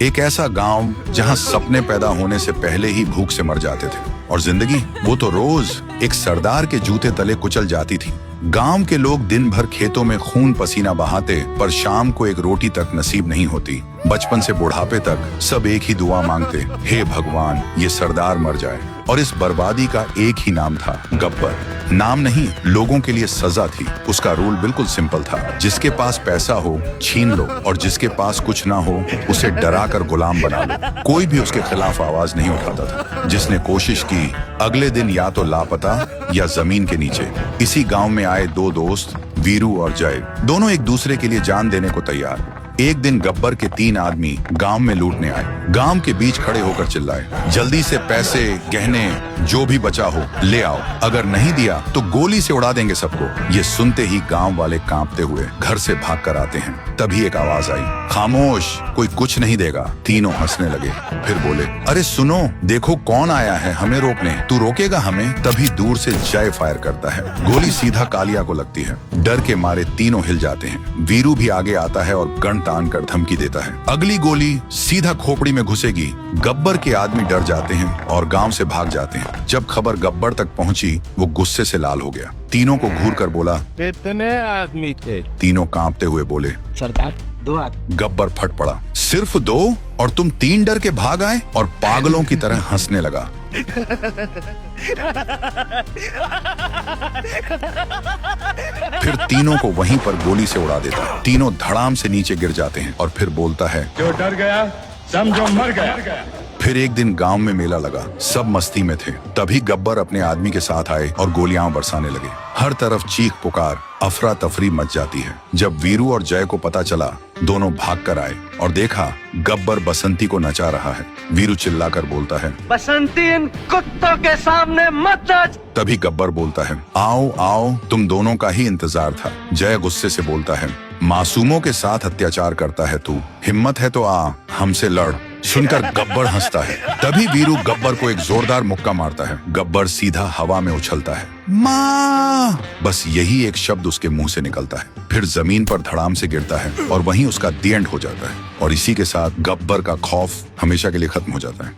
एक ऐसा गांव जहां सपने पैदा होने से पहले ही भूख से मर जाते थे और जिंदगी वो तो रोज एक सरदार के जूते तले कुचल जाती थी। गांव के लोग दिन भर खेतों में खून पसीना बहाते पर शाम को एक रोटी तक नसीब नहीं होती। बचपन से बुढ़ापे तक सब एक ही दुआ मांगते, हे भगवान ये सरदार मर जाए। और इस बर्बादी का एक ही नाम था, गब्बर। नाम नहीं, लोगों के लिए सजा थी। उसका रूल बिल्कुल सिंपल था, जिसके पास पैसा हो छीन लो और जिसके पास कुछ ना हो उसे डरा कर गुलाम बना लो। कोई भी उसके खिलाफ आवाज नहीं उठाता था। जिसने कोशिश की अगले दिन या तो लापता या जमीन के नीचे। इसी गांव में आए दो दोस्त, वीरू और जय, दोनों एक दूसरे के लिए जान देने को तैयार। एक दिन गब्बर के 3 आदमी गांव में लूटने आए। गांव के बीच खड़े होकर चिल्लाए, जल्दी से पैसे गहने जो भी बचा हो ले आओ, अगर नहीं दिया तो गोली से उड़ा देंगे सबको। ये सुनते ही गांव वाले कांपते हुए घर से भाग कर आते हैं। तभी एक आवाज आई, खामोश, कोई कुछ नहीं देगा। तीनों हंसने लगे, फिर बोले, अरे सुनो, देखो कौन आया है हमें रोकने, तू रोकेगा हमें? तभी दूर से जय फायर करता है। गोली सीधा कालिया को लगती है। डर के मारे तीनों हिल जाते हैं। वीरू भी आगे आता है और गन तान कर धमकी देता है, अगली गोली सीधा खोपड़ी में घुसेगी। गब्बर के आदमी डर जाते हैं और गांव से भाग जाते हैं। जब खबर गब्बर तक पहुंची, वो गुस्से से लाल हो गया। तीनों को घूर कर बोला, कितने आदमी थे? तीनों कांपते हुए बोले, सरदार 2 आदमी। गब्बर फट पड़ा, सिर्फ 2? और तुम 3 डर के भाग आए? और पागलों की तरह हंसने लगा। फिर तीनों को वहीं पर गोली से उड़ा देता है। तीनों धड़ाम से नीचे गिर जाते हैं और फिर बोलता है, जो डर गया समझो मर गया। फिर एक दिन गांव में मेला लगा, सब मस्ती में थे। तभी गब्बर अपने आदमी के साथ आए और गोलियां बरसाने लगे। हर तरफ चीख पुकार, अफरा तफरी मच जाती है। जब वीरू और जय को पता चला, दोनों भाग कर आए और देखा गब्बर बसंती को नचा रहा है। वीरू चिल्लाकर बोलता है, बसंती इन कुत्तों के सामने मत नाच। तभी गब्बर बोलता है, आओ आओ, तुम दोनों का ही इंतजार था। जय गुस्से से बोलता है, मासूमों के साथ अत्याचार करता है तू, हिम्मत है तो आ हमसे लड़। सुनकर गब्बर हंसता है। तभी वीरू गब्बर को एक जोरदार मुक्का मारता है। गब्बर सीधा हवा में उछलता है, माँ! बस यही एक शब्द उसके मुंह से निकलता है। फिर जमीन पर धड़ाम से गिरता है और वहीं उसका दी एंड हो जाता है। और इसी के साथ गब्बर का खौफ हमेशा के लिए खत्म हो जाता है।